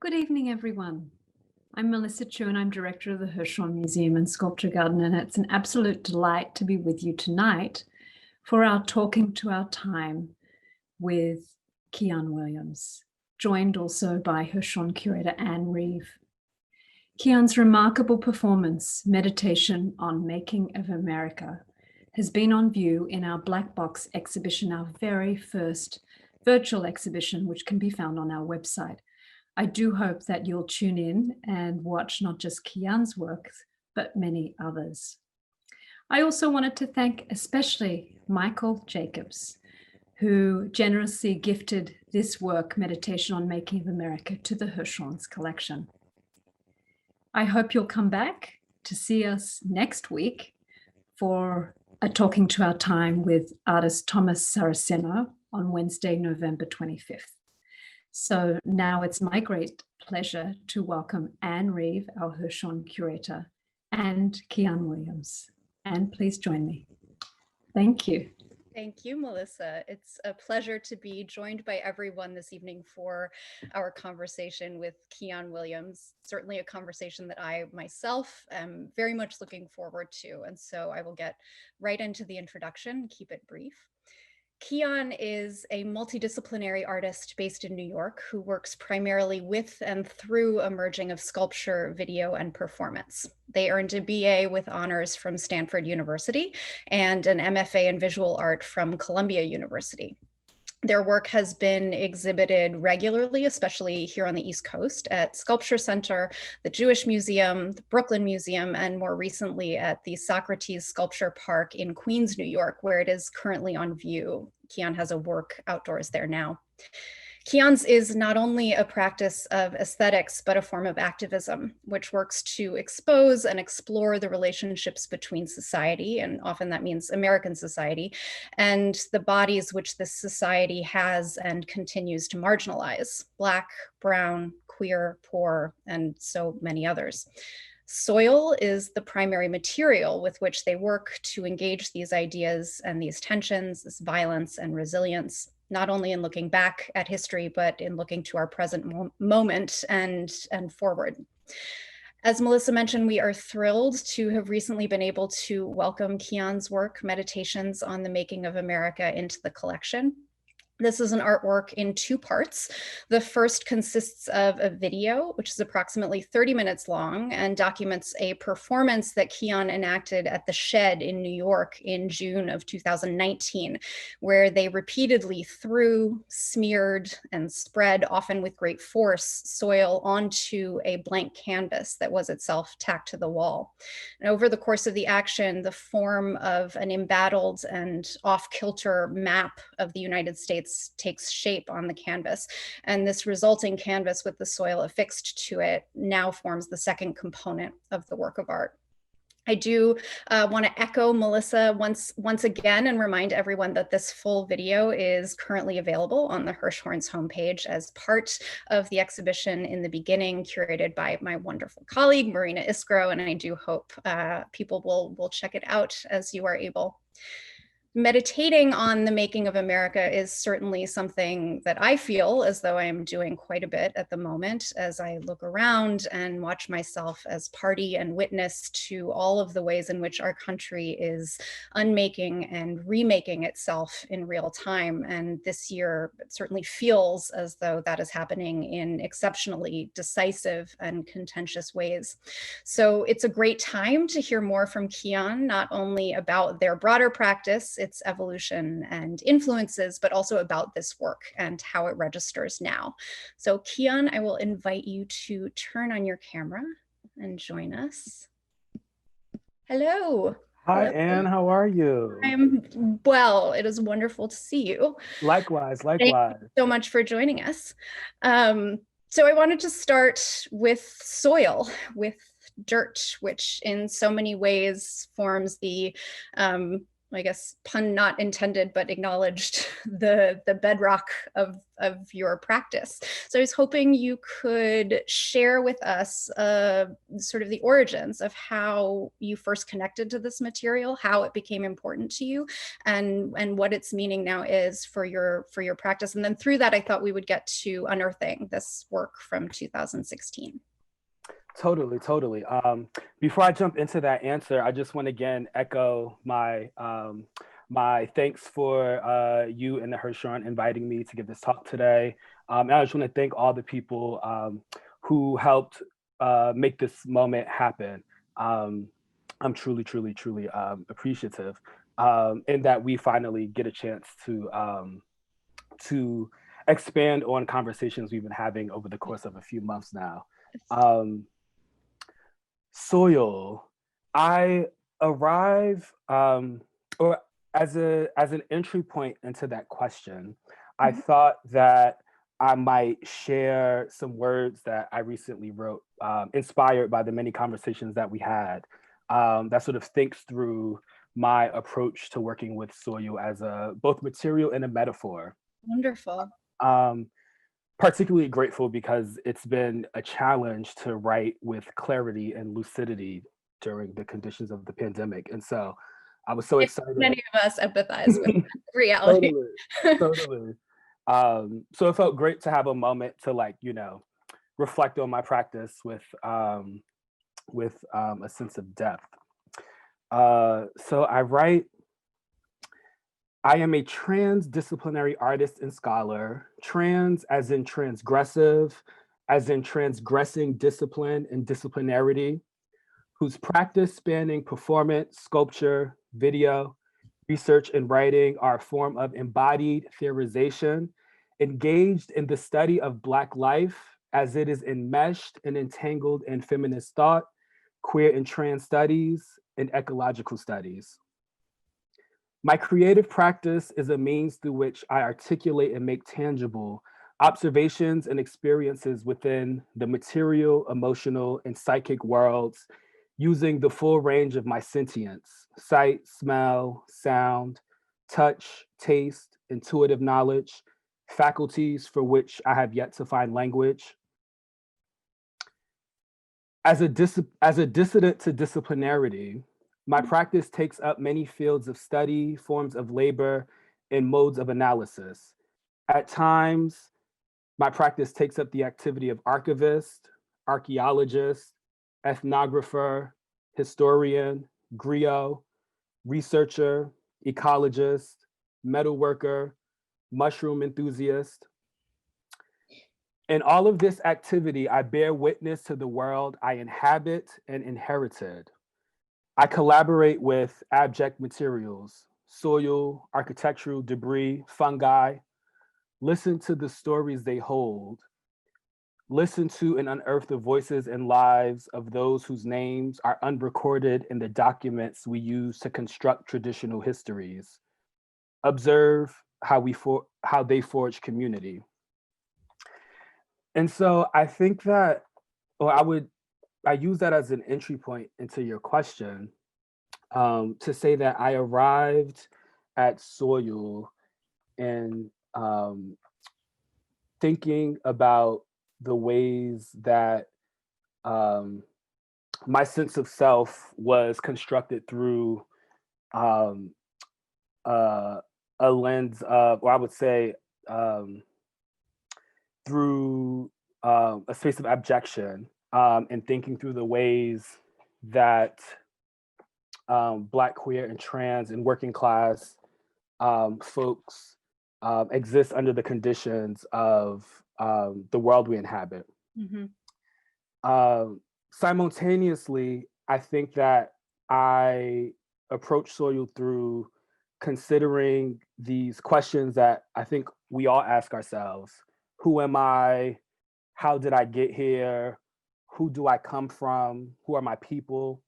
Good evening, everyone. I'm Melissa Chu and I'm director of the Hirshhorn Museum and Sculpture Garden, and it's an absolute delight to be with you tonight for our Talking to Our Time with Kian Williams, joined also by Hirshhorn curator Anne Reeve. Kian's remarkable performance, Meditation on Making of America, has been on view in our Black Box exhibition, our very first virtual exhibition, which can be found on our website. I do hope that you'll tune in and watch not just Kian's work, but many others. I also wanted to thank especially Michael Jacobs, who generously gifted this work, Meditation on Making of America, to the Hirshhorn's collection. I hope you'll come back to see us next week for a Talking to Our Time with artist Thomas Saraceno on Wednesday, November 25th. So now it's my great pleasure to welcome Anne Reeve, our Hirshhorn curator, and Kian Williams. Anne, please join me. Thank you. Thank you, Melissa. It's a pleasure to be joined by everyone this evening for our conversation with Kian Williams. Certainly a conversation that I myself am very much looking forward to. And so I will get right into the introduction, keep it brief. Kian is a multidisciplinary artist based in New York who works primarily with and through a merging of sculpture, video, and performance. They earned a BA with honors from Stanford University and an MFA in visual art from Columbia University. Their work has been exhibited regularly, especially here on the East Coast at Sculpture Center, the Jewish Museum, the Brooklyn Museum, and more recently at the Socrates Sculpture Park in Queens, New York, where it is currently on view. Kian has a work outdoors there now. Kian's is not only a practice of aesthetics, but a form of activism, which works to expose and explore the relationships between society, and often that means American society, and the bodies which this society has and continues to marginalize: Black, brown, queer, poor, and so many others. Soil is the primary material with which they work to engage these ideas and these tensions, this violence and resilience, not only in looking back at history, but in looking to our present moment and forward. As Melissa mentioned, we are thrilled to have recently been able to welcome Kian's work, Meditations on the Making of America, into the collection. This is an artwork in two parts. The first consists of a video, which is approximately 30 minutes long and documents a performance that Kian enacted at the Shed in New York in June of 2019, where they repeatedly threw, smeared, and spread, often with great force, soil onto a blank canvas that was itself tacked to the wall. And over the course of the action, the form of an embattled and off-kilter map of the United States takes shape on the canvas. And this resulting canvas with the soil affixed to it now forms the second component of the work of art. I do want to echo Melissa once again and remind everyone that this full video is currently available on the Hirshhorn's homepage as part of the exhibition in the beginning, curated by my wonderful colleague, Marina Iskro, and I do hope people will check it out as you are able. Meditating on the making of America is certainly something that I feel as though I am doing quite a bit at the moment as I look around and watch myself as party and witness to all of the ways in which our country is unmaking and remaking itself in real time. And this year, it certainly feels as though that is happening in exceptionally decisive and contentious ways. So it's a great time to hear more from Kian, not only about their broader practice, its evolution and influences, but also about this work and how it registers now. So Kian, I will invite you to turn on your camera and join us. Hello. Hi, Hello. Anne, how are you? I'm well. It is wonderful to see you. Likewise. Thank you so much for joining us. So I wanted to start with soil, with dirt, which in so many ways forms the I guess pun not intended, but acknowledged the bedrock of your practice. So I was hoping you could share with us sort of the origins of how you first connected to this material, how it became important to you, and what its meaning now is for your practice. And then through that, I thought we would get to unearthing this work from 2016. Totally. Before I jump into that answer, I just want to again echo my my thanks for you and the Hirshhorn inviting me to give this talk today. And I just want to thank all the people who helped make this moment happen. I'm truly appreciative in that we finally get a chance to expand on conversations we've been having over the course of a few months now. Soil. I arrive, or as an entry point into that question, I thought that I might share some words that I recently wrote, inspired by the many conversations that we had, that sort of thinks through my approach to working with soil as a both material and a metaphor. Wonderful. Particularly grateful because it's been a challenge to write with clarity and lucidity during the conditions of the pandemic. And so I was so excited. Many of us empathize with reality. Totally. So it felt great to have a moment to reflect on my practice with a sense of depth. So I write, I am a transdisciplinary artist and scholar, trans as in transgressive, as in transgressing discipline and disciplinarity, whose practice spanning performance, sculpture, video, research, and writing are a form of embodied theorization, engaged in the study of Black life as it is enmeshed and entangled in feminist thought, queer and trans studies, and ecological studies. My creative practice is a means through which I articulate and make tangible observations and experiences within the material, emotional, and psychic worlds using the full range of my sentience: sight, smell, sound, touch, taste, intuitive knowledge, faculties for which I have yet to find language. As a dissident to disciplinarity, my practice takes up many fields of study, forms of labor, and modes of analysis. At times, my practice takes up the activity of archivist, archaeologist, ethnographer, historian, griot, researcher, ecologist, metalworker, mushroom enthusiast. In all of this activity, I bear witness to the world I inhabit and inherited. I collaborate with abject materials, soil, architectural debris, fungi, listen to the stories they hold, listen to and unearth the voices and lives of those whose names are unrecorded in the documents we use to construct traditional histories, observe how they forge community. And so I think that, or I use that as an entry point into your question, to say that I arrived at Soil and thinking about the ways that my sense of self was constructed through a lens of, or I would say, through a space of abjection, and thinking through the ways that Black, queer, and trans and working class folks exist under the conditions of the world we inhabit. Simultaneously, I think that I approach Soil through considering these questions that I think we all ask ourselves. Who am I? How did I get here? Who do I come from? Who are my people?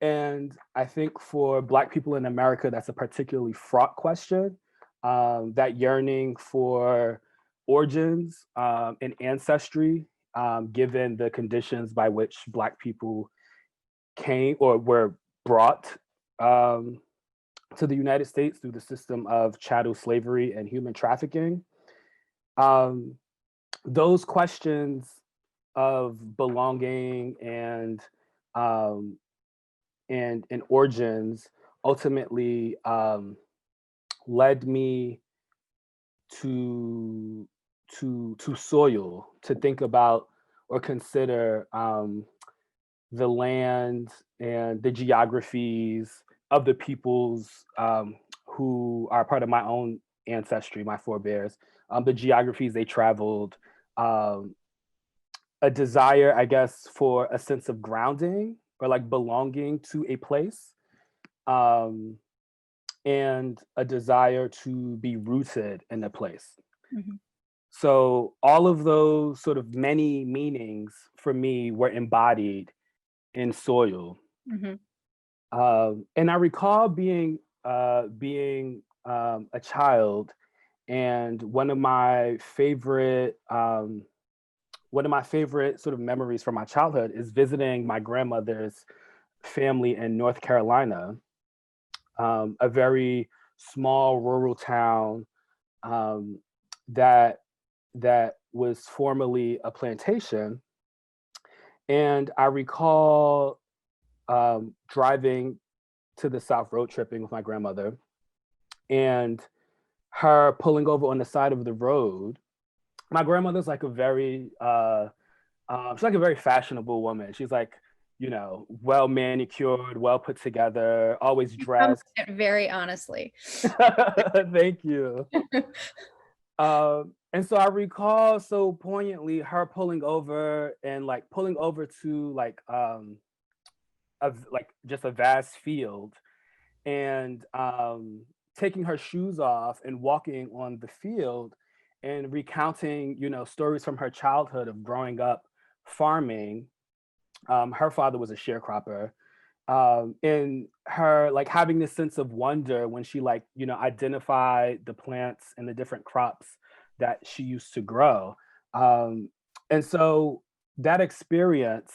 And I think for Black people in America, that's a particularly fraught question. That yearning for origins and ancestry, given the conditions by which Black people came or were brought to the United States through the system of chattel slavery and human trafficking. Um, those questions of belonging um, and origins ultimately led me to to soil, to think about or consider the land and the geographies of the peoples who are part of my own ancestry, my forebears, the geographies they traveled, um, a desire, I guess, for a sense of grounding or like belonging to a place, um, and a desire to be rooted in a place. Mhm. So all of those sort of many meanings for me were embodied in soil. Mhm. And I recall being a child, and one of my favorite sort of memories from my childhood is visiting my grandmother's family in North Carolina, a very small rural town um, that that was formerly a plantation. And I recall driving to the South road tripping with my grandmother, and her pulling over on the side of the road. My grandmother's like a very she's like a very fashionable woman. She's like, you know, well manicured, well put together, always Comes dressed. at it very honestly. Thank you. And so I recall so poignantly her pulling over and like pulling over to like like just a vast field, and taking her shoes off and walking on the field and recounting, you know, stories from her childhood of growing up farming. Her father was a sharecropper, and her like having this sense of wonder when she like, you know, identified the plants and the different crops that she used to grow. Um, and so that experience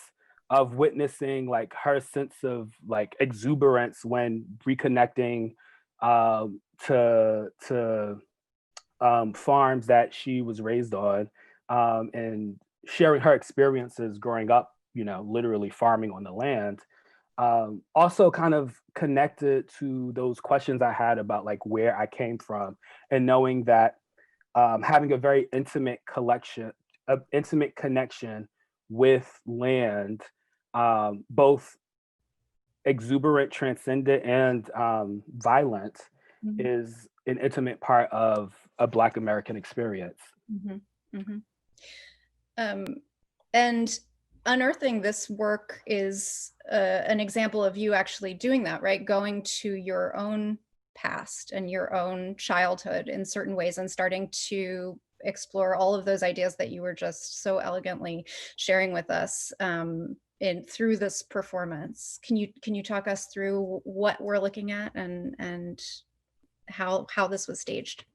of witnessing like her sense of like exuberance when reconnecting to farms that she was raised on, and sharing her experiences growing up, you know, literally farming on the land, also kind of connected to those questions I had about like where I came from, and knowing that having a very intimate connection with land, both exuberant, transcendent, and violent, Mhm. is an intimate part of a Black American experience. Mhm. Mhm. Um, and unearthing this work is an example of you actually doing that, right? Going to your own past and your own childhood in certain ways and starting to explore all of those ideas that you were just so elegantly sharing with us in through this performance. Can you talk us through what we're looking at and how this was staged?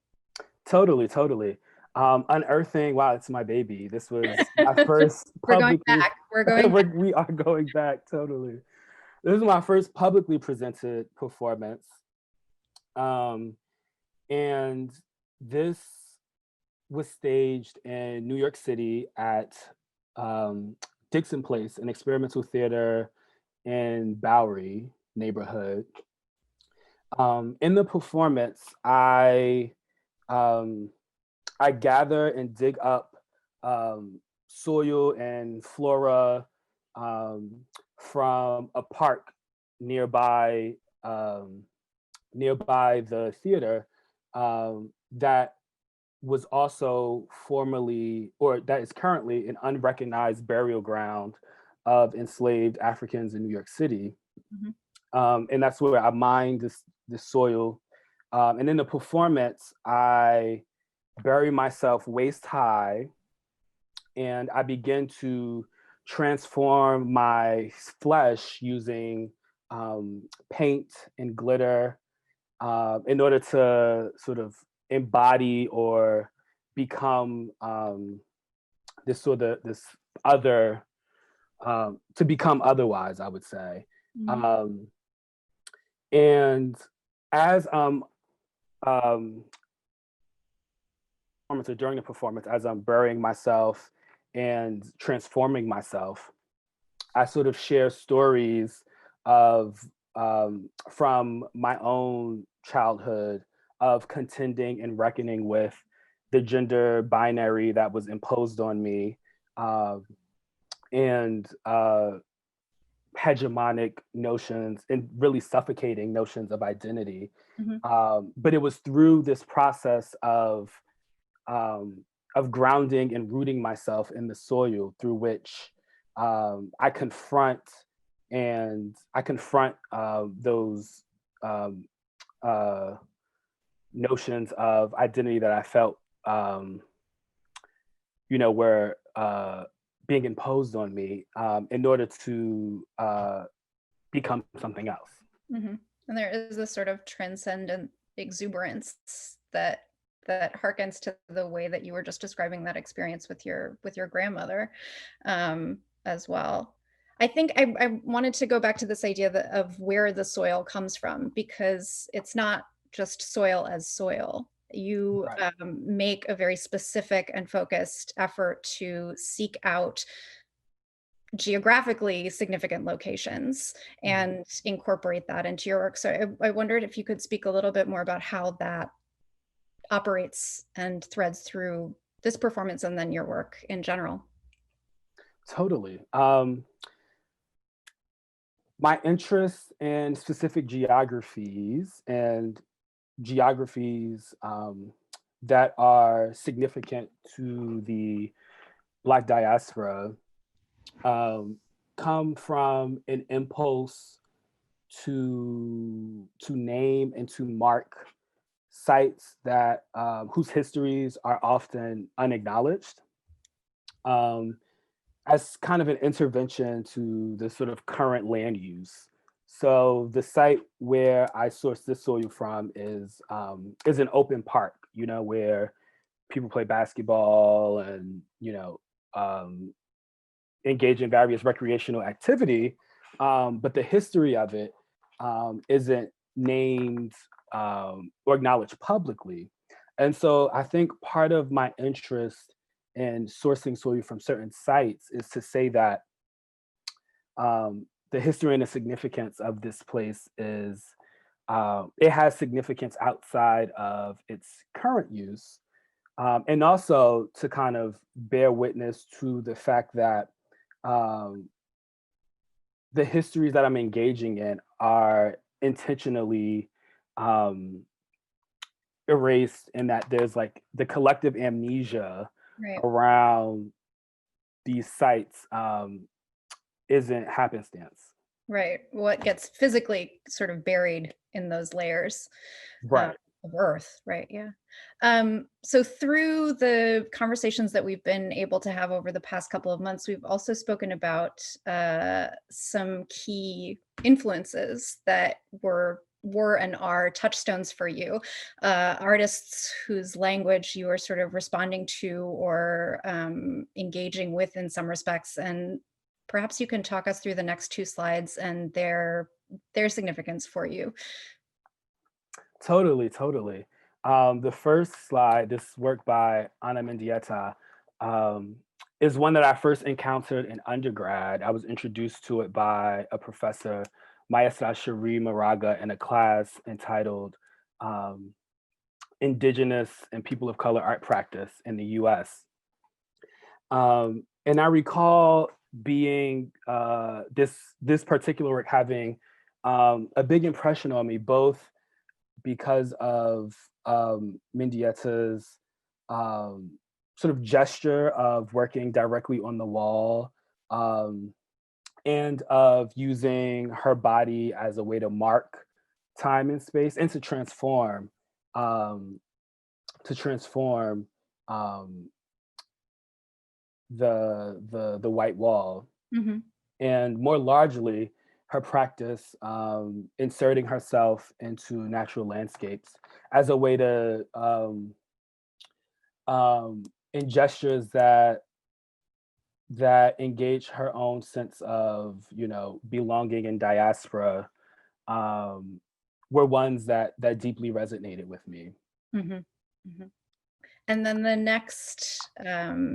Totally, totally. Unearthing, wow, it's my baby. This was my first We're going publicly, back. We're going back. we are going back, totally. This is my first publicly presented performance. Um, and this was staged in New York City at um, Dixon Place, an experimental theater in Bowery neighborhood. In the performance, um, I gather and dig up soil and flora um, from a park nearby, um, nearby the theater, that was also formerly, or that is currently, an unrecognized burial ground of enslaved Africans in New York City. Mhm. And that's where I mined this soil. And in the performance, I bury myself waist high, and I begin to transform my flesh using paint and glitter, in order to sort of embody or become this other, to become otherwise, I would say. Mhm. Um, and as um performance or during the performance, as I'm burying myself and transforming myself, I sort of share stories of from my own childhood of contending and reckoning with the gender binary that was imposed on me, um, and hegemonic notions and really suffocating notions of identity. Mhm. But it was through this process um, of grounding and rooting myself in the soil through which I confront those um, uh, notions of identity that I felt, um, were being imposed on me in order to become something else. Mhm. And there is this sort of transcendent exuberance that harkens to the way that you were just describing that experience with your grandmother, as well. I think I wanted to go back to this idea of where the soil comes from, because it's not just soil as soil. You Right. make a very specific and focused effort to seek out geographically significant locations Mhm. and incorporate that into your work. So I wondered if you could speak a little bit more about how that operates and threads through this performance and then your work in general. Totally. My interest in specific geographies that are significant to the Black diaspora um, come from an impulse to name and to mark sites that whose histories are often unacknowledged, um, as kind of an intervention to the sort of current land use. So the site where I source this soil from is an open park, where people play basketball and um, engage in various recreational activity, but the history of it isn't named or acknowledged publicly. And so I think part of my interest in sourcing soil from certain sites is to say that the history and the significance of this place is it has significance outside of its current use, and also to kind of bear witness to the fact that um, the histories that I'm engaging in are intentionally um, erased, in that there's like the collective amnesia Right. around these sites isn't happenstance. Right. What gets physically sort of buried in those layers uh, Right. of earth. Right. Yeah. So through the conversations that we've been able to have over the past couple of months, we've also spoken about some key influences that were and are touchstones for you, artists whose language you are sort of responding to or engaging with in some respects. And perhaps you can talk us through the next two slides and their significance for you. Totally, totally. The first slide, this work by Ana Mendieta, um, is one that I first encountered in undergrad. I was introduced to it by a professor, Maestra Cherie Moraga, in a class entitled um, Indigenous and People of Color Art Practice in the US. And I recall being this particular work having a big impression on me, both because of Mendieta's um, sort of gesture of working directly on the wall, um, and of using her body as a way to mark time and space and um, to transform um, the white wall, Mhm. and more largely her practice inserting herself into natural landscapes as a way to um, in gestures that engage her own sense of belonging in diaspora, um, were ones that deeply resonated with me. Mhm, mhm. And then the next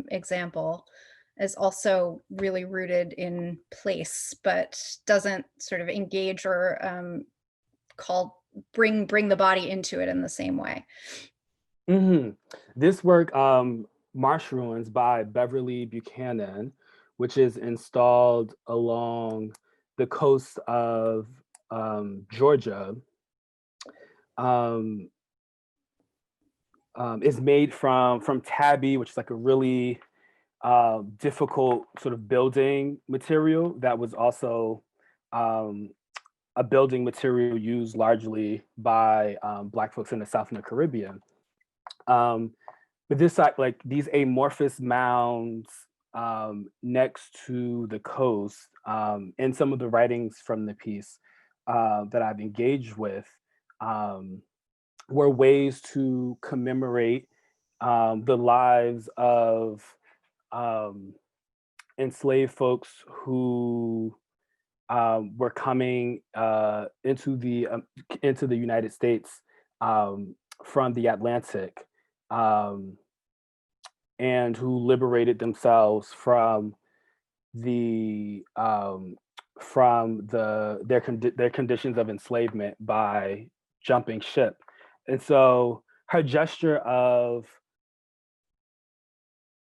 example is also really rooted in place, but doesn't sort of engage or call bring the body into it in the same way. hmm This work, Marsh Ruins by Beverly Buchanan, which is installed along the coast of Georgia, um, is made from tabby, which is like a really difficult sort of building material that was also um, a building material used largely by Black folks in the South and the Caribbean. Um, but this like these amorphous mounds next to the coast, in some of the writings from the piece that I've engaged with, um, were ways to commemorate the lives of um, enslaved folks who were coming into the United States from the Atlantic, um, and who liberated themselves the from their conditions of enslavement by jumping ship. And so her gesture of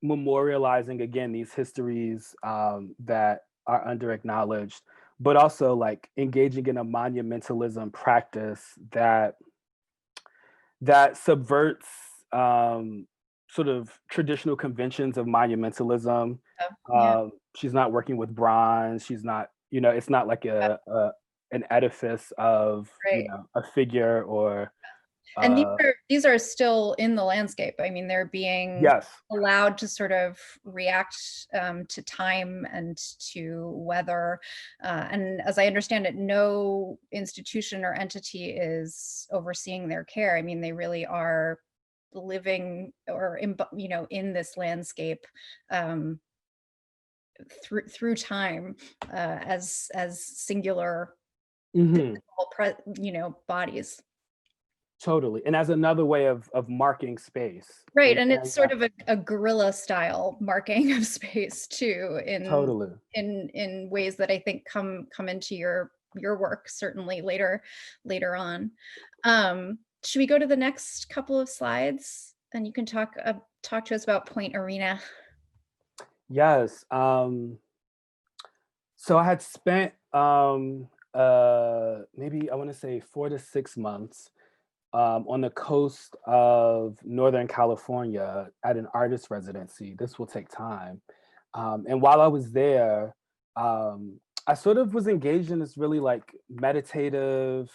memorializing again these histories that are under acknowledged, but also like engaging in a monumentalism practice that subverts sort of traditional conventions of monumentalism. So, yeah. She's not working with bronze. She's not, it's not like an edifice of, Right. a figure or And uh, these are still in the landscape. I mean, they're being yes. allowed to sort of react to time and to weather. And as I understand it, no institution or entity is overseeing their care. I mean, they really are living or in this landscape um, through time as singular hmm physical bodies. Totally. And as another way of marking space Right, and and it's saying sort that, of a guerrilla style marking of space too, totally. in ways that I think come into your work certainly later on. Should we go to the next couple of slides and you can talk to us about Point Arena? Yes. So I had spent maybe I want to say 4 to 6 months on the coast of Northern California at an artist residency. This will take time. And while I was there, I sort of was engaged in this really like meditative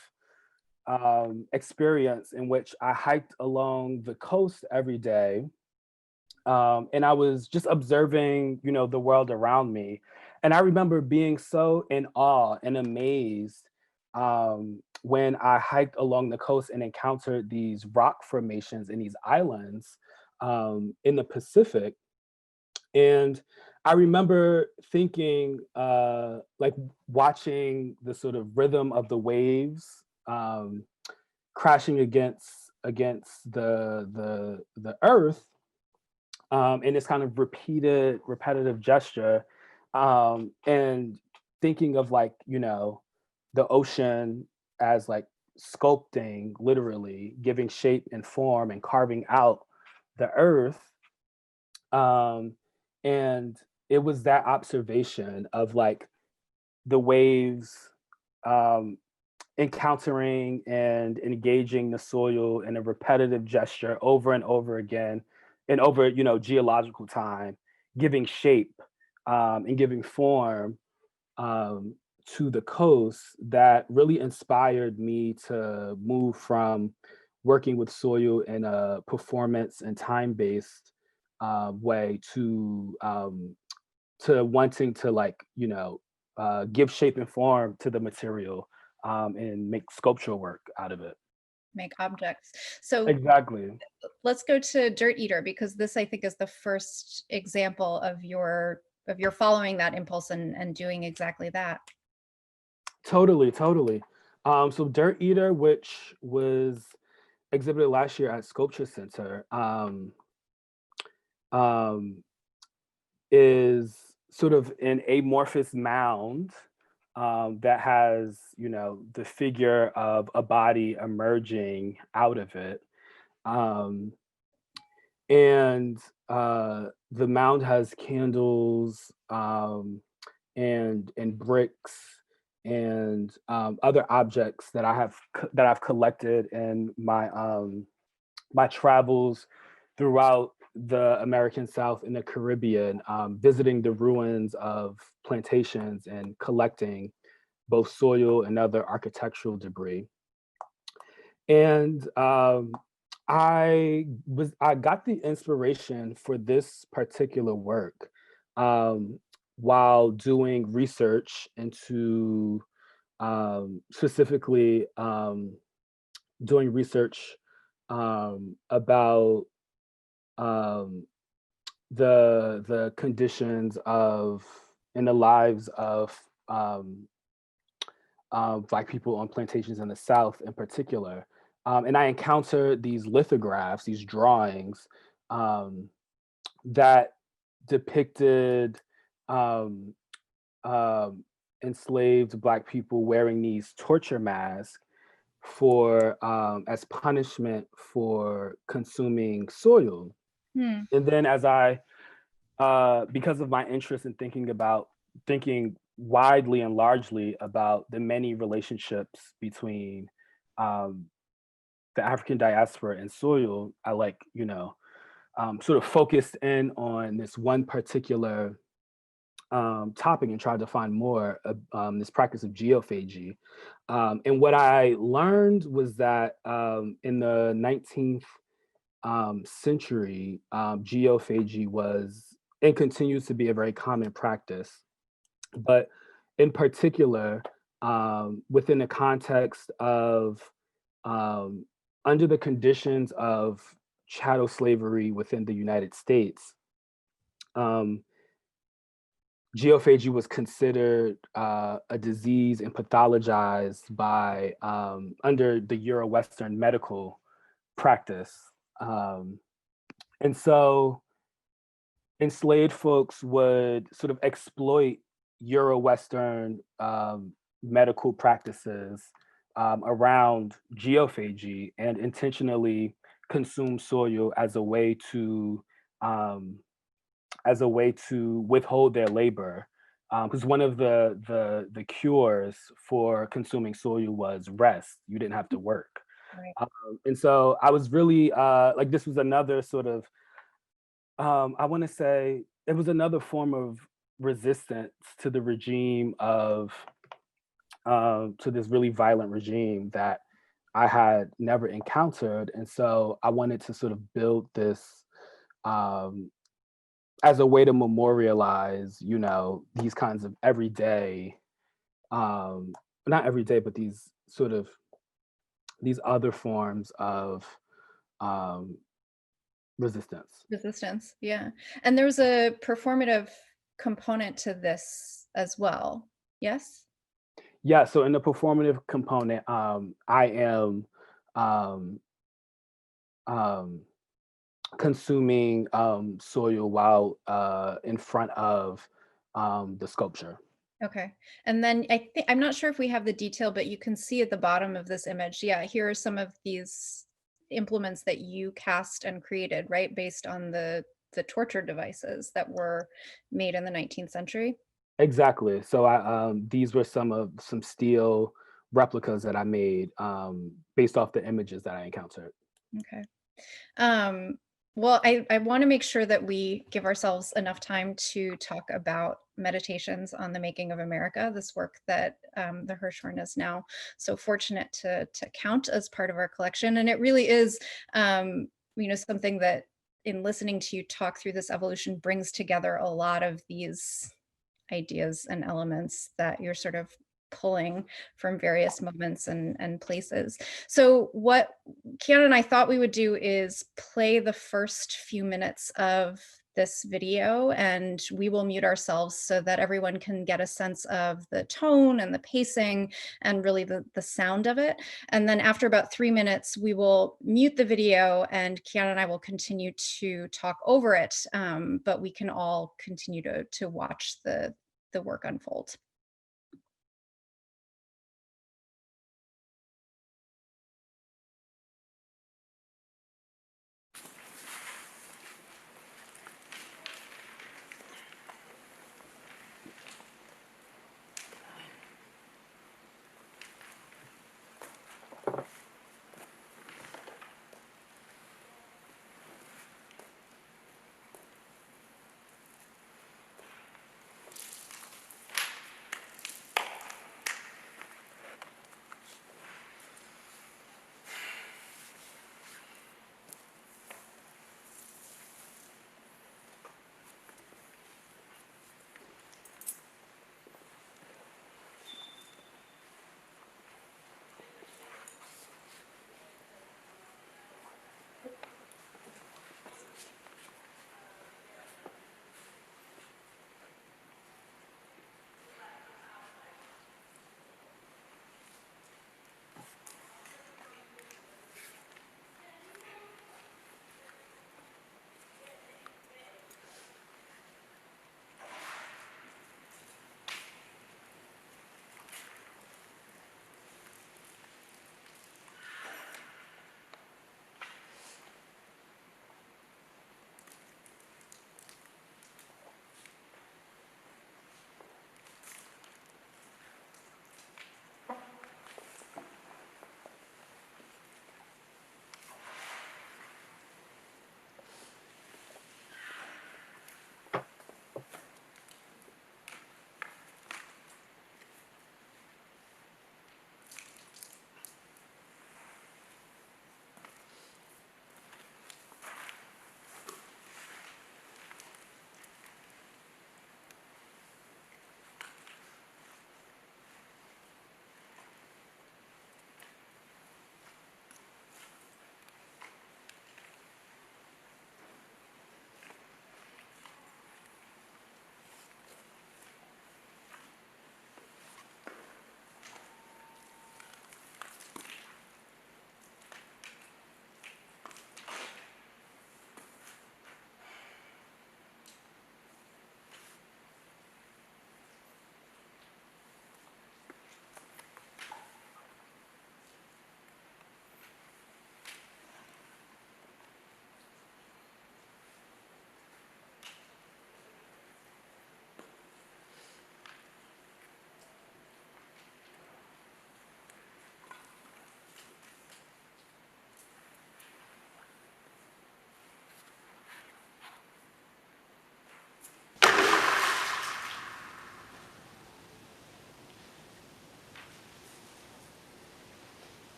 experience in which I hiked along the coast every day, and I was just observing, the world around me. And I remember being so in awe and amazed when I hiked along the coast and encountered these rock formations and these islands in the Pacific. And I remember thinking, like watching the sort of rhythm of the waves crashing against the earth, in this kind of repetitive gesture, and thinking of like, the ocean as like sculpting, literally giving shape and form and carving out the earth. Um, and it was that observation of like the waves um, encountering and engaging the soil in a repetitive gesture over and over again and over geological time, giving shape and giving form um, to the coast, that really inspired me to move from working with soil in a performance and time-based way to wanting to like give shape and form to the material, and make sculptural work out of it. Make objects. So Exactly. let's go to Dirt Eater because this I think is the first example of your following that impulse and doing exactly that. Totally, totally. So Dirt Eater, which was exhibited last year at Sculpture Center, um, is sort of an amorphous mound that has, you know, the figure of a body emerging out of it. Um, and the mound has candles and bricks and other objects that that I've collected in my travels throughout the American South and the Caribbean, visiting the ruins of plantations and collecting both soil and other architectural debris. And I got the inspiration for this particular work while doing research into specifically doing research about um, the conditions of in the lives of Black people on plantations in the South in particular. And I encountered these lithographs, these drawings um, that depicted um, um, enslaved Black people wearing these torture masks for as punishment for consuming soil. Hmm. And then because of my interest in thinking widely and largely about the many relationships between um, the African diaspora and soil, I sort of focused in on this one particular topic and tried to find more of this practice of geophagy. And what I learned was that in the 19th century, geophagy was and continues to be a very common practice. But in particular, within the context of um, under the conditions of chattel slavery within the United States, um, geophagy was considered a disease and pathologized by under the Euro-Western medical practice. Um, and so enslaved folks would sort of exploit Euro-Western medical practices around geophagy and intentionally consume soil um, as a way to withhold their labor. Because one of the cures for consuming soil was rest. You didn't have to work. Right. And so I was really like, this was another sort of I want to say it was another form of resistance to the regime of to this really violent regime that I had never encountered, and so I wanted to sort of build this um, as a way to memorialize, you know, these kinds of everyday, not everyday, but these sort of these other forms of um, resistance. Resistance, yeah. And there's a performative component to this as well. Yes? Yeah, so in the performative component, I am um, um, consuming soil while in front of the sculpture. Okay. And then I think I'm not sure if we have the detail, but you can see at the bottom of this image, yeah, here are some of these implements that you cast and created, right? Based on the torture devices that were made in the 19th century. Exactly. So these were some steel replicas that I made based off the images that I encountered. Okay. Um, well, I want to make sure that we give ourselves enough time to talk about Meditations on the Making of America, this work that the Hirshhorn is now so fortunate to count as part of our collection. And it really is, something that in listening to you talk through this evolution brings together a lot of these ideas and elements that you're sort of pulling from various moments and places. So what Kiana and I thought we would do is play the first few minutes of this video, and we will mute ourselves so that everyone can get a sense of the tone and the pacing and really the sound of it. And then after about 3 minutes, we will mute the video and Kiana and I will continue to talk over it, but we can all continue to watch the work unfold.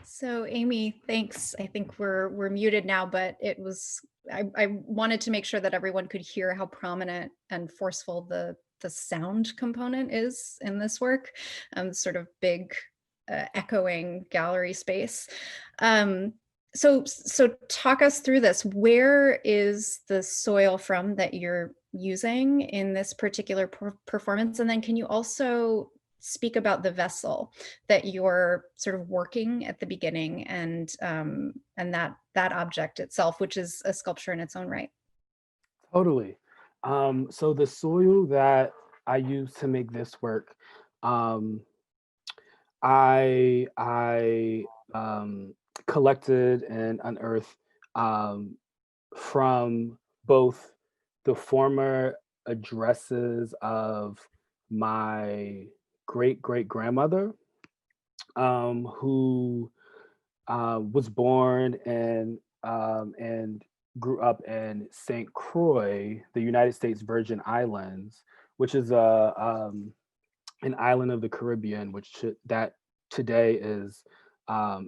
So Amy, thanks. I think we're muted now, but I wanted to make sure that everyone could hear how prominent and forceful the sound component is in this work, sort of big echoing gallery space. So talk us through this. Where is the soil from that you're using in this particular performance? And then can you also speak about the vessel that you're sort of working at the beginning and that object itself, which is a sculpture in its own right? Totally. So the soil that I use to make this work, I collected and unearthed from both the former addresses of my great great grandmother, who was born and grew up in St. Croix, the United States Virgin Islands, which is an island of the Caribbean, that today is,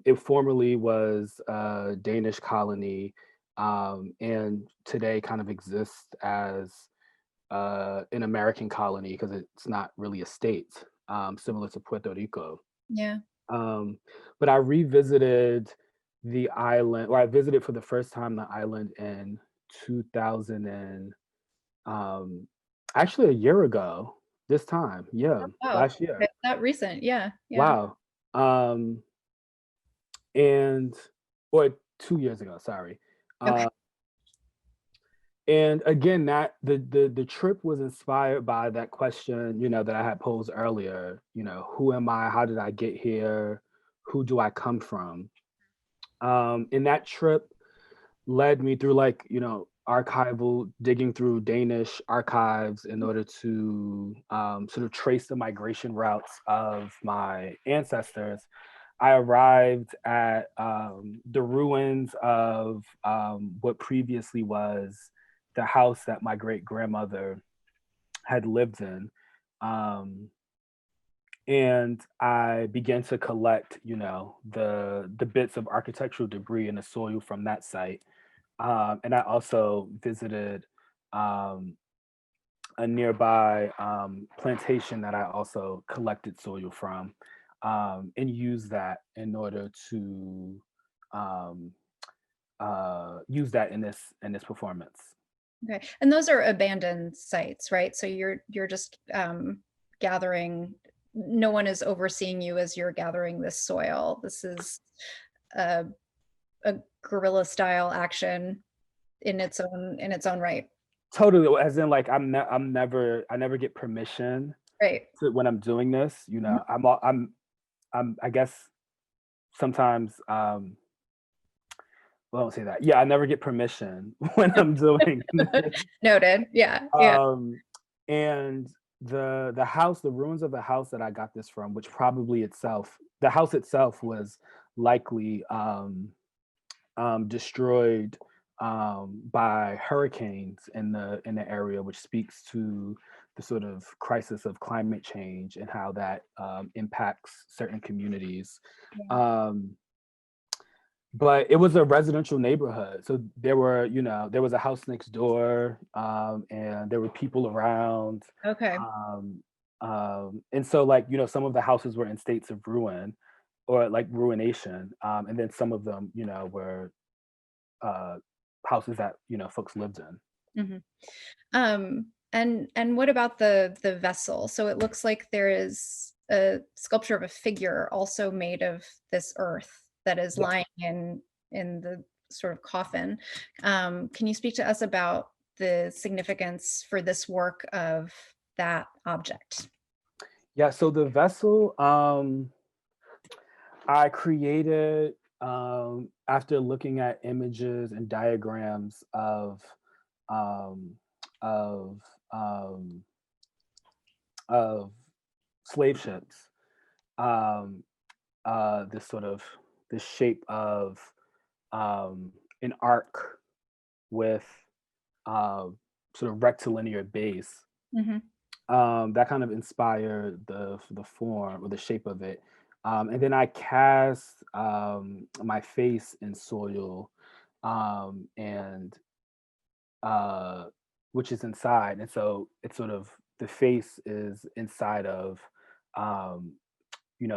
it formerly was a Danish colony, and today kind of exists as an American colony because it's not really a state, similar to Puerto Rico. Yeah. But I revisited the island, or I visited for the first time the island in 2000 and actually a year ago this time. Yeah, Oh, last year. okay, not recent. Yeah, yeah. Wow. Um, and or 2 years ago, sorry. Okay. Uh, and again, that the trip was inspired by that question, that I had posed earlier. Who am I? How did I get here? Who do I come from? And that trip led me through, like, archival digging through Danish archives in order to sort of trace the migration routes of my ancestors. I arrived at the ruins of what previously was the house that my great grandmother had lived in. Um, and I began to collect, the bits of architectural debris in the soil from that site. And I also visited um, a nearby plantation that I also collected soil from, and used that in order to um, use that in this performance. Okay. And those are abandoned sites, right? So you're just gathering, no one is overseeing you as you're gathering this soil. This is a, a guerrilla style action in its own right. Totally, as in, like, I never get permission Right. when I'm doing this. Mhm. I guess sometimes. Well, I don't say that. Yeah, I never get permission when I'm doing this. Noted. Yeah. Yeah. Um, and the ruins of the house that I got this from, which the house itself was likely destroyed by hurricanes in the area, which speaks to the sort of crisis of climate change and how that impacts certain communities. Yeah. Um, but it was a residential neighborhood, so there was a house next door, and there were people around. Okay. And so, like, some of the houses were in states of ruin, or like ruination, and then some of them, were uh, houses that folks lived in. Mhm. And what about the vessel? So it looks like there is a sculpture of a figure also made of this earth that is Yeah, lying in the sort of coffin. Can you speak to us about the significance for this work of that object? yeah. So the vessel, I created after looking at images and diagrams um, of um, of slave ships. Um, this sort of this shape of um, an arc with uh, sort of rectilinear base, Mhm. that kind of inspired the form or the shape of it. And then I cast my face in soil, and uh, which is inside, and so it's sort of the face is inside of um,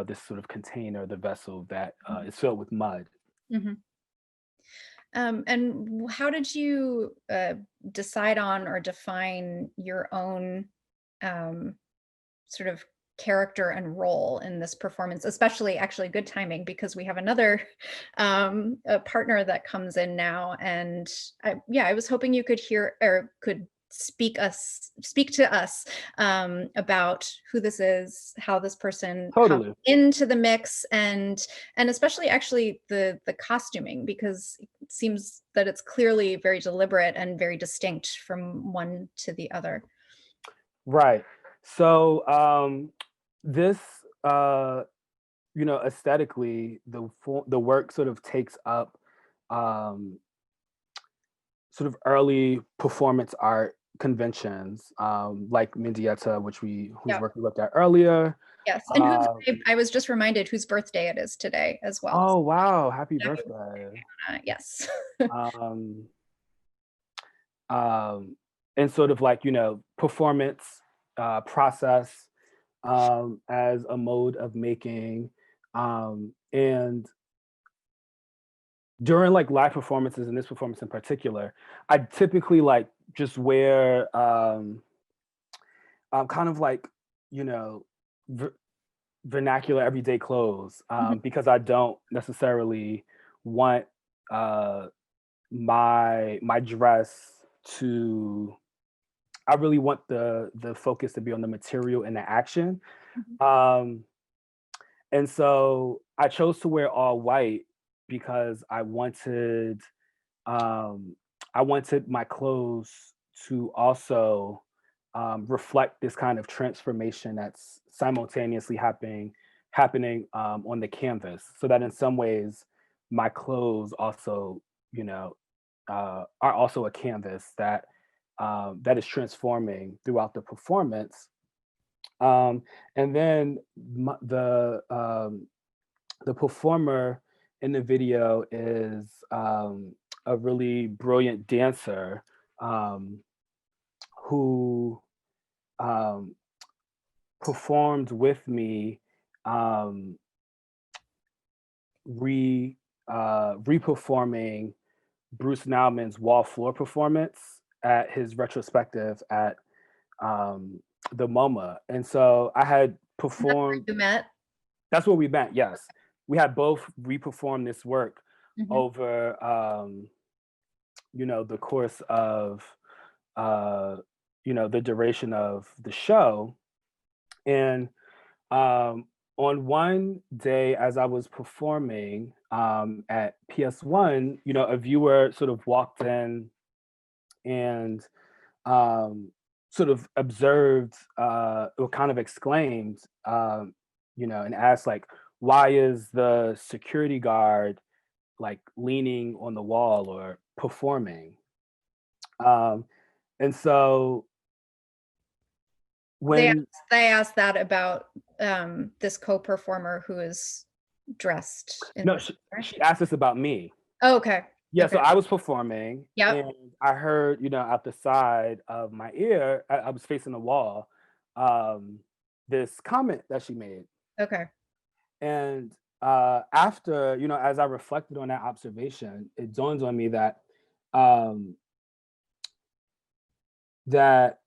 this sort of container, the vessel that is filled with mud. Mhm. And how did you decide on or define your own um, sort of character and role in this performance, especially actually good timing because we have another a partner that comes in now. And I was hoping you could hear or could speak to us about who this is, how this person comes Totally. into the mix, and especially actually the costuming, because it seems that it's clearly very deliberate and very distinct from one to the other. Right. So this uh aesthetically, the work sort of takes up um sort of early performance art conventions, like Mendieta, whose Yeah. work we looked at earlier. Yes, and whose uh, I was just reminded whose birthday it is today as well. oh wow, happy Happy birthday. yes. um um and sort of, like, performance process as a mode of making, and during like live performances, and this performance in particular, I typically like just wear kind of like, you know, ver- vernacular everyday clothes, Mhm. because I don't necessarily want uh, my dress to. I really want the focus to be on the material and the action. Mhm. Um, and so I chose to wear all white because um, I wanted my clothes to also reflect this kind of transformation that's simultaneously happening on the canvas. So that in some ways, my clothes also, you know, are also a canvas that is transforming throughout the performance. Um, and then the performer in the video is a really brilliant dancer, um, who um, performed with me, um, re re-performing Bruce Naumann's wall floor performance at his retrospective at um, the MoMA. And so I had And that's performed. where you met? That's what we meant. Yes, we had both re-performed this work Mhm. over, the course of, uh, the duration of the show. And um, on one day, as I was performing at PS1, a viewer sort of walked in and sort of observed, or kind of exclaimed, and asked like, "Why is the security guard like leaning on the wall or performing?" Um, and so They when they asked that about, this co-performer who is dressed in no, this way? she asked us about me. Oh, okay. Yeah, so Okay. I was performing, Yep. and I heard, out the side of my ear, I was facing the wall, um, this comment that she made. Okay. And after, as I reflected on that observation, it dawned on me um, that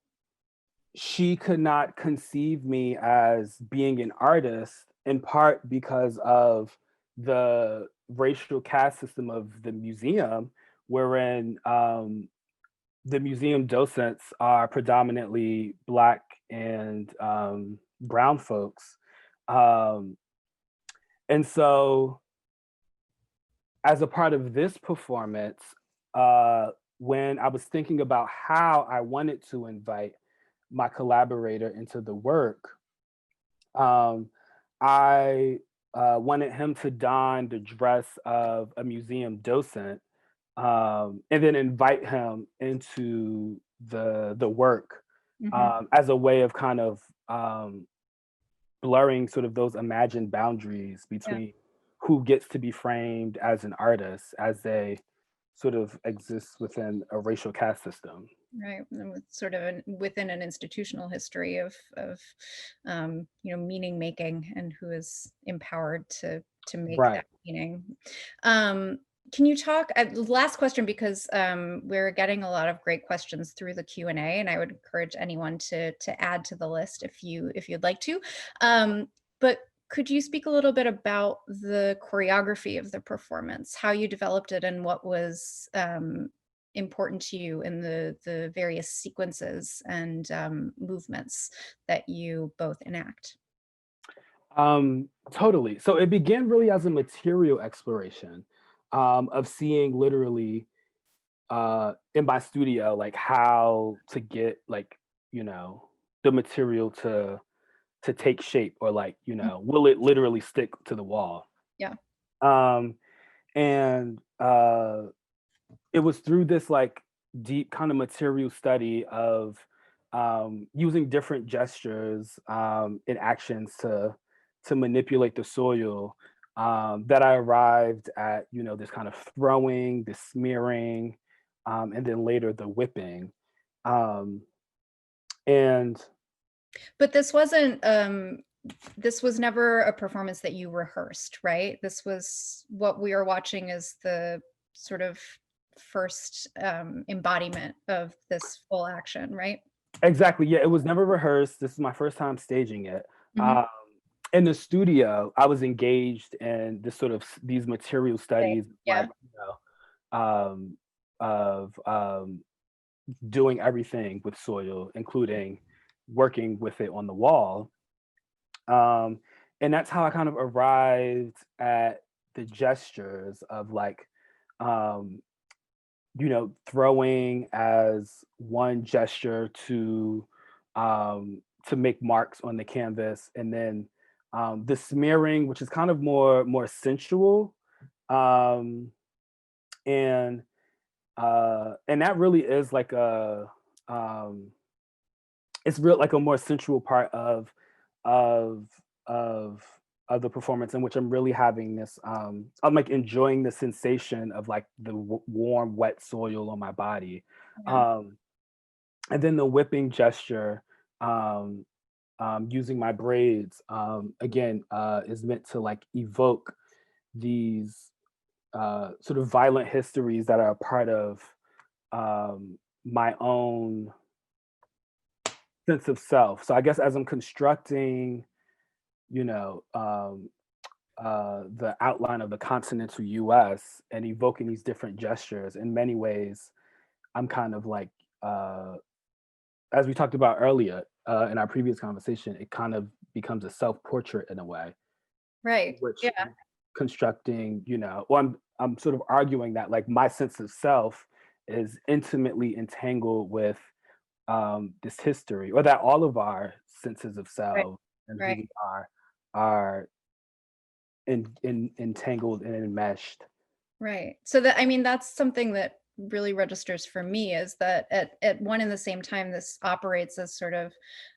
she could not conceive me as being an artist, in part because of the racial caste system of the museum, wherein the museum docents are predominantly Black and brown folks. Um, and so, as a part of this performance, uh, when I was thinking about how I wanted to invite my collaborator into the work, um, I wanted him to don the dress of a museum docent, and then invite him into the work, Mhm. as a way of kind of blurring sort of those imagined boundaries Yeah. between who gets to be framed as an artist as they sort of exist within a racial caste system. Right. And with sort of within an institutional history of meaning making and who is empowered to make Right. that meaning. Um, can you talk, last question, because we're getting a lot of great questions through the Q&A, and I would encourage anyone to add to the list if you'd like to. But could you speak a little bit about the choreography of the performance, how you developed it, and what was important to you in the various sequences and movements that you both enact? Totally. So it began really as a material exploration, of seeing literally in my studio like how to get like, you know the material to take shape, or like, Mm. will it literally stick to the wall. Yeah. um and it was through this like deep kind of material study of using different gestures and actions to manipulate the soil, that I arrived at, this kind of throwing, the smearing, and then later the whipping. Um, and But this wasn't this was never a performance that you rehearsed, right? This was what we are watching is the sort of first embodiment of this full action, right? Exactly. Yeah, it was never rehearsed. This is my first time staging it. Mhm. Um, in the studio, I was engaged in this sort of these material Right. studies, Yeah. like um, of doing everything with soil, including working with it on the wall. Um, and that's how I kind of arrived at the gestures of like, um, throwing as one gesture to make marks on the canvas, and then the smearing, which is kind of more sensual, um, and and that really is like um, it's real like a more sensual part of of of the performance, in which I'm really having this I'm like enjoying the sensation of like the warm wet soil on my body. Yeah. um and then the whipping gesture, um using my braids, again, is meant to like evoke these sort of violent histories that are a part of my own sense of self. So I guess as I'm constructing, you know, the outline of the continental US and evoking these different gestures, in many ways, I'm kind of like, uh, as we talked about earlier in our previous conversation, it kind of becomes a self portrait in a way, Right. which Yeah. constructing, well, I'm sort of arguing that like my sense of self is intimately entangled with this history, or that all of our senses of Right. self and who Right. we are entangled and enmeshed. Right. So that, I mean, that's something that really registers for me is that at one and the same time, this operates as sort of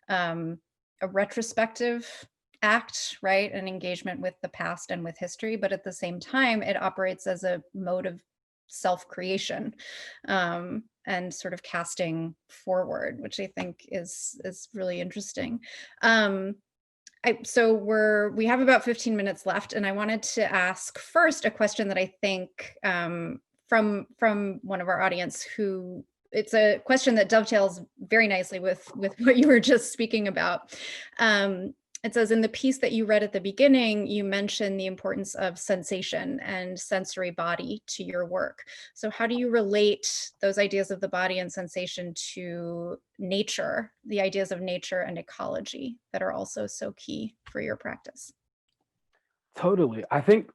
um, a retrospective act, right? An engagement with the past and with history, but at the same time, it operates as a mode of self-creation and sort of casting forward, which I think is really interesting. Um, so we have about 15 minutes left, and I wanted to ask first a question that I think from one of our audience who it's a question that dovetails very nicely with what you were just speaking about. Um, it says in the piece that you read at the beginning, you mentioned the importance of sensation and sensory body to your work. So how do you relate those ideas of the body and sensation to nature, the ideas of nature and ecology that are also so key for your practice? Totally. I think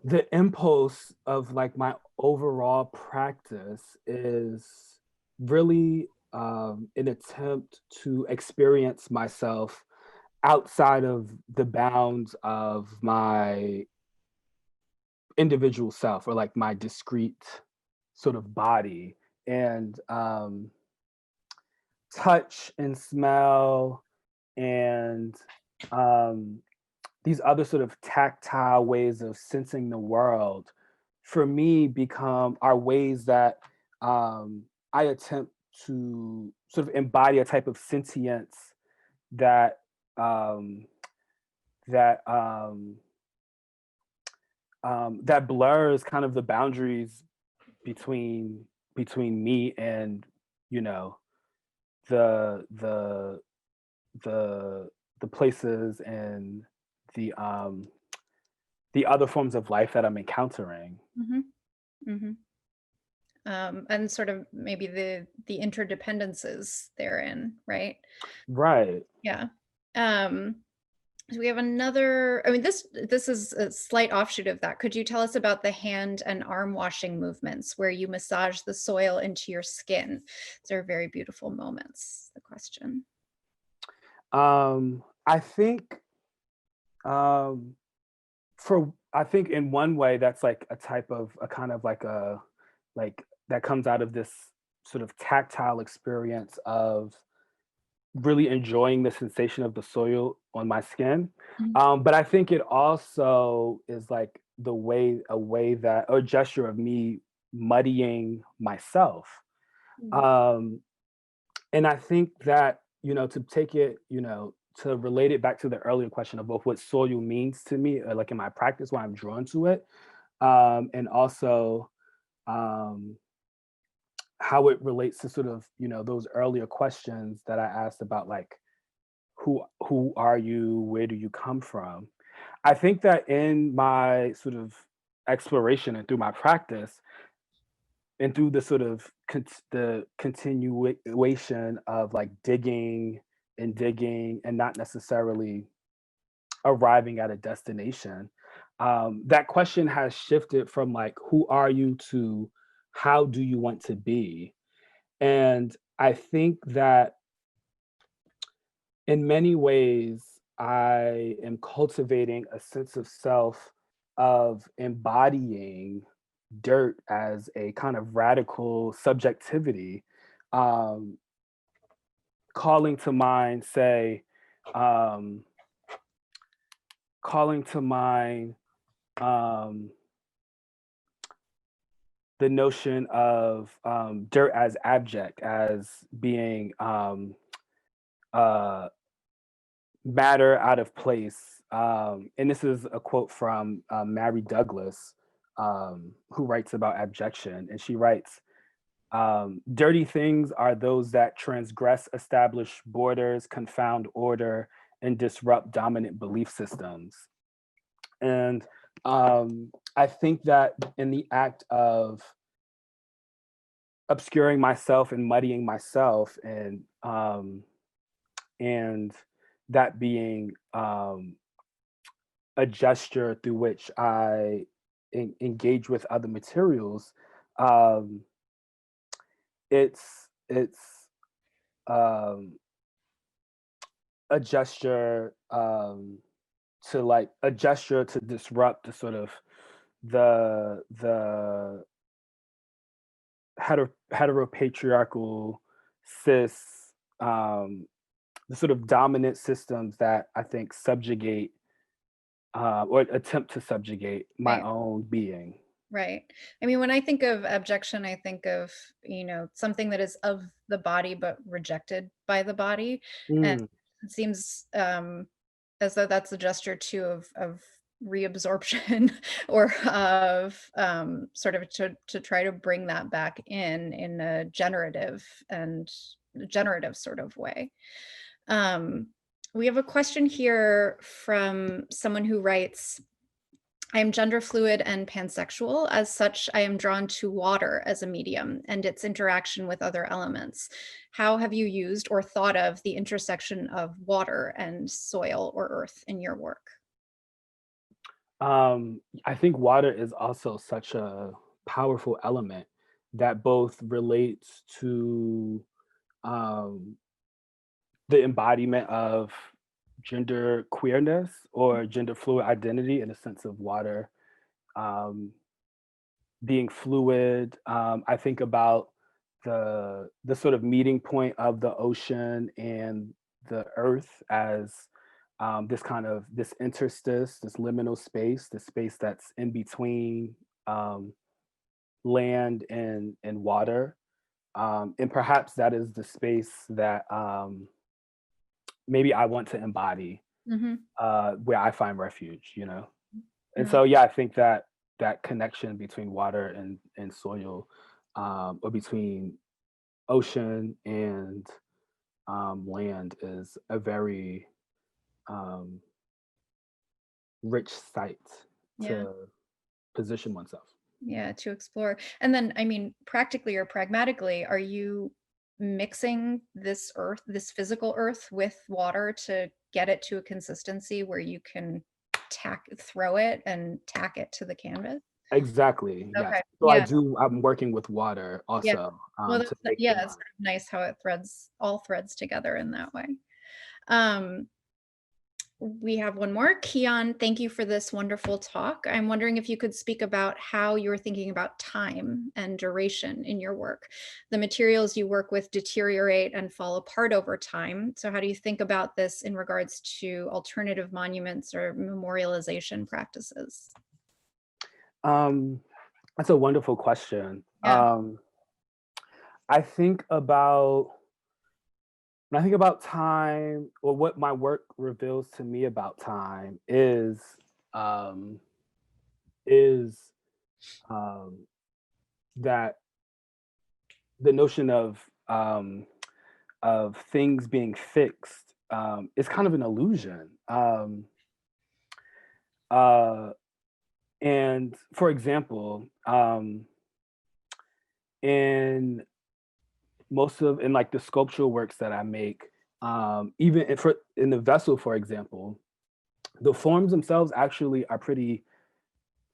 the impulse of like my overall practice is really an attempt to experience myself outside of the bounds of my individual self, or like my discrete sort of body, and touch and smell, and um, these other sort of tactile ways of sensing the world, for me, become are ways that um, I attempt to sort of embody a type of sentience that um, that that blurs kind of the boundaries between me and, you know the the the places and the um the other forms of life that I'm encountering. Hmm. Hmm. And sort of maybe the interdependences therein, right? Right. Yeah. Um, so we have another, I mean, this is a slight offshoot of that. Could you tell us about the hand and arm washing movements where you massage the soil into your skin? These are very beautiful moments, the question. I think um I think in one way that's like a type of a kind of like a like that comes out of this sort of tactile experience of really enjoying the sensation of the soil on my skin. Mhm. But I think it also is like a way that, or gesture of me muddying myself. Mm. Um, and I think that, to take it, to relate it back to the earlier question of both what soil means to me, like in my practice, why I'm drawn to it, and also um, how it relates to sort of, you know, those earlier questions that I asked about like who are you, where do you come from? I think that in my sort of exploration and through my practice and through the sort of the continuation of like digging and not necessarily arriving at a destination, that question has shifted from like who are you to how do you want to be. And I think that in many ways, I am cultivating a sense of self of embodying dirt as a kind of radical subjectivity, um, calling to mind, say, um, calling to mind um, the notion of dirt as abject, as being uh, matter out of place. And this is a quote from Mary Douglas, who writes about abjection. And she writes, dirty things are those that transgress established borders, confound order, and disrupt dominant belief systems. And I think that in the act of obscuring myself and muddying myself and that being a gesture through which I engage with other materials, um, it's um, a gesture to like a gesture to disrupt the sort of the heteropatriarchal cis um, the sort of dominant systems that I think subjugate or attempt to subjugate my Right. own being. Right. I mean, when I think of abjection, I think of, something that is of the body but rejected by the body. And Mm, it seems as though that's a gesture too of reabsorption or of sort of to try to bring that back in a generative sort of way. Um, we have a question here from someone who writes, I am gender fluid and pansexual. As such, I am drawn to water as a medium and its interaction with other elements. How have you used or thought of the intersection of water and soil or earth in your work? I think water is also such a powerful element that both relates to um, the embodiment of gender queerness or gender fluid identity in a sense of water um, being fluid. I think about the sort of meeting point of the ocean and the earth as this kind of this interstice, this liminal space, the space that's in between um, land and water. And perhaps that is the space that maybe I want to embody, Hmm. where I find refuge, you know? And No. so, yeah, I think that that connection between water and soil, or between ocean and land is a very um, rich site Yeah. to position oneself. Yeah, to explore. And then, I mean, practically or pragmatically, are you mixing this earth, this physical earth with water to get it to a consistency where you can throw it and tack it to the canvas? Exactly. Yes. Okay. So I Yeah. do. I'm working with water Yeah. also Well, to that's make yeah, the. it's sort of nice how it all threads together in that way. Um, We have one more. Keon, thank you for this wonderful talk. I'm wondering if you could speak about how you're thinking about time and duration in your work. The materials you work with deteriorate and fall apart over time. So, how do you think about this in regards to alternative monuments or memorialization practices? Um, that's a wonderful question. Yeah. I think about when I think about time, or what my work reveals to me about time um, is um, that the notion of things being fixed is kind of an illusion. Uh, and for example, in in like the sculptural works that I make, even in the vessel, for example, the forms themselves actually are pretty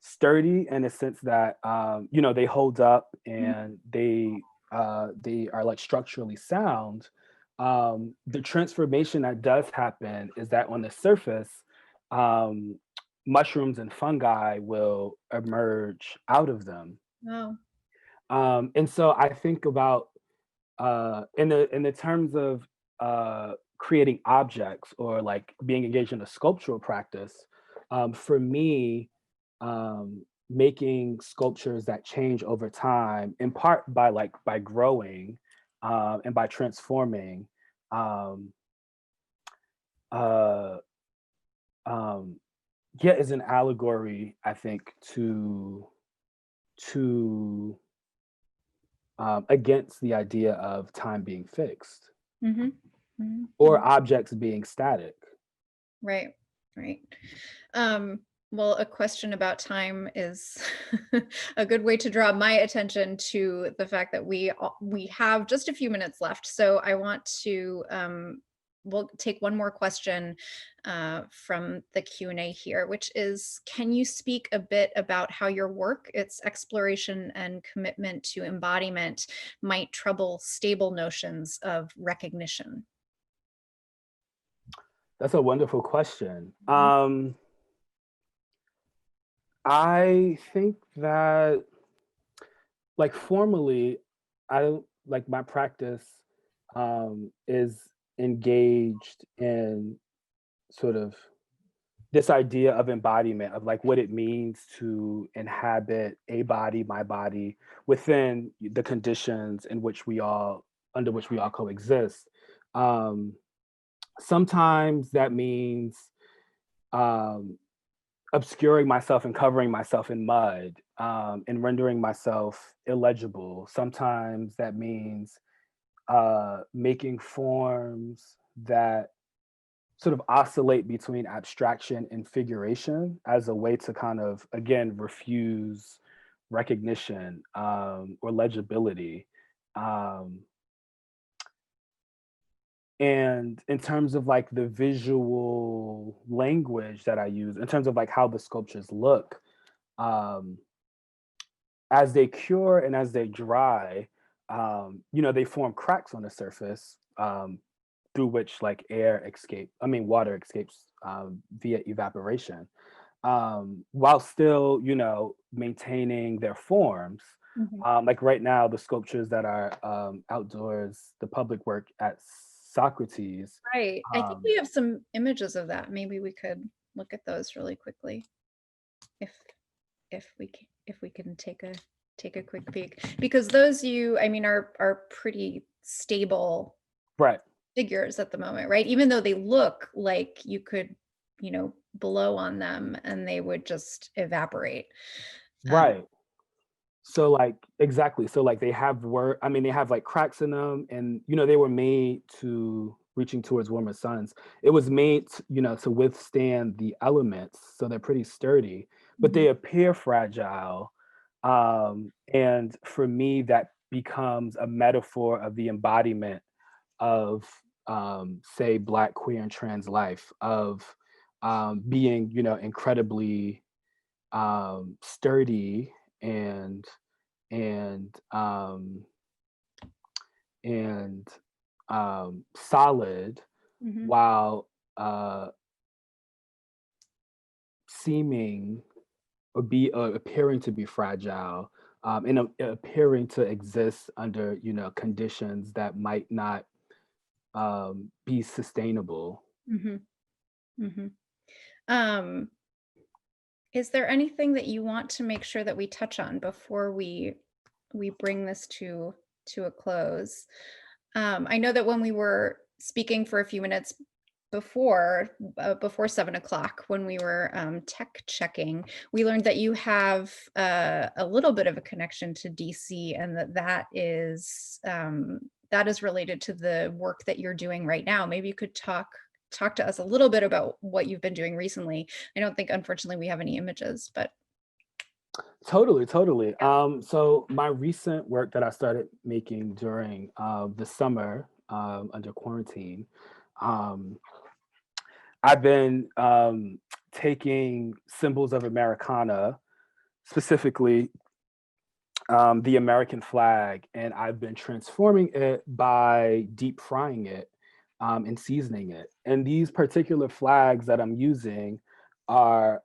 sturdy in a sense that they hold up Mhm. and they are like structurally sound. The transformation that does happen is that on the surface, um, mushrooms and fungi will emerge out of them. Wow. And so I think about in the terms of creating objects or like being engaged in a sculptural practice, for me, making sculptures that change over time, in part by by growing and by transforming, um, uh, um, yeah, is an allegory, I think, to against the idea of time being fixed Mhm. Mhm. or Mhm. objects being static. Right, right. Um, well, a question about time is a good way to draw my attention to the fact that we have just a few minutes left. So I want to we'll take one more question from the Q&A here, which is, can you speak a bit about how your work, its exploration and commitment to embodiment, might trouble stable notions of recognition? That's a wonderful question. Mhm. I think that, like, formally, I don't like my practice is engaged in sort of this idea of embodiment, of like what it means to inhabit a body, my body, within the conditions in which we all under which we all coexist. Um, Sometimes that means um, obscuring myself and covering myself in mud and rendering myself illegible. Sometimes that means making forms that sort of oscillate between abstraction and figuration as a way to kind of, again, refuse recognition or legibility. Um, and in terms of like the visual language that I use, in terms of like how the sculptures look, um, as they cure and as they dry, they form cracks on the surface through which like water escapes via evaporation, while still, maintaining their forms. Mhm. Like right now, the sculptures that are outdoors, the public work at Socrates. Right. I think Um, we have some images of that. Maybe we could look at those really quickly if if we can take a quick peek. Because those I mean, are pretty stable right, figures at the moment, right? Even though they look like you could, blow on them and they would just evaporate. Um, right. So like exactly. So like they have like cracks in them, and they were made to reaching towards warmer suns. It was made, to withstand the elements, so they're pretty sturdy, but mhm, they appear fragile. And for me, that becomes a metaphor of the embodiment of say Black, queer, and trans life, of being, incredibly sturdy and and and solid, mhm. while uh, seeming or appearing to be fragile, and appearing to exist under conditions that might not be sustainable. Mhm, mhm. Um, is there anything that you want to make sure that we touch on before we bring this to a close? I know that when we were speaking for a few minutes before 7 o'clock when we were tech checking, we learned that you have a little bit of a connection to DC, and that is related to the work that you're doing right now. Maybe you could talk to us a little bit about what you've been doing recently. I don't think, unfortunately, we have any images, but Totally, totally. So my recent work that I started making during the summer under quarantine, um, I've been taking symbols of Americana, specifically the American flag, and I've been transforming it by deep frying it and seasoning it. And these particular flags that I'm using are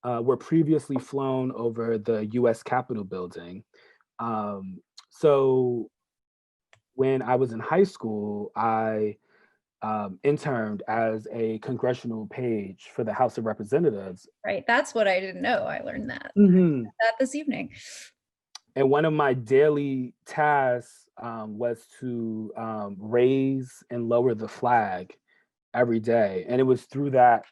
were previously flown over the U.S. Capitol building. So when I was in high school, I interned as a congressional page for the House of Representatives. right, that's what I didn't know. I learned that Mhm. this evening. And one of my daily tasks was to raise and lower the flag every day. And it was through that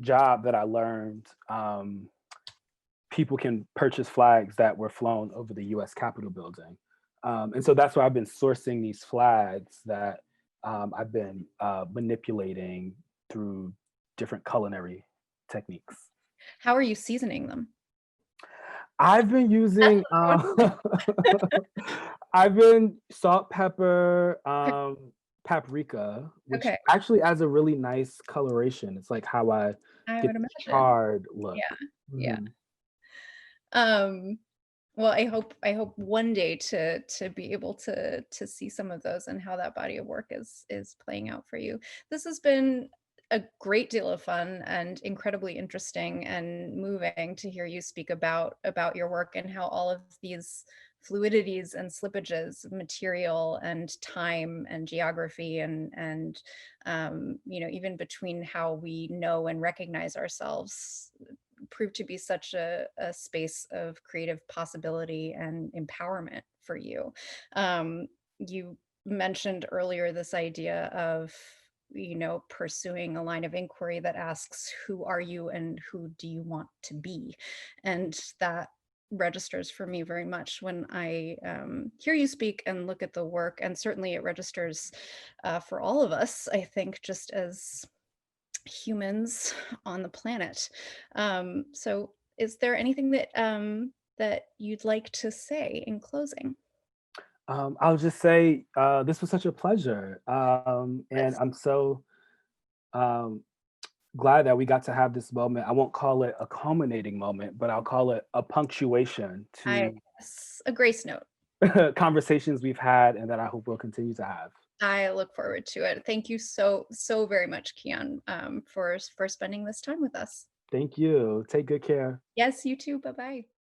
job that I learned people can purchase flags that were flown over the U.S. Capitol building. And so that's why I've been sourcing these flags that I've been manipulating through different culinary techniques. How are you seasoning them? I've been using I've been salt, pepper, paprika, which Okay, actually adds a really nice coloration. It's like how I I get would this imagine. charred look. Yeah, yeah. Mhm. Um, well, I hope one day to be able to see some of those and how that body of work is playing out for you. This has been a great deal of fun and incredibly interesting and moving to hear you speak about your work and how all of these fluidities and slippages of material and time and geography and even between how we know and recognize ourselves proved to be such a space of creative possibility and empowerment for you. You mentioned earlier this idea of pursuing a line of inquiry that asks, who are you and who do you want to be? And that registers for me very much when I hear you speak and look at the work. And certainly it registers for all of us, I think, just as humans on the planet. So is there anything that you'd like to say in closing? I'll just say this was such a pleasure, and Yes. I'm so um, glad that we got to have this moment. I won't call it a culminating moment, but I'll call it a punctuation I to Yes, a grace note. conversations we've had, and that I hope we'll continue to have. I look forward to it. Thank you so very much, Kian, for spending this time with us. Thank you. Take good care. Yes, you too. Bye bye.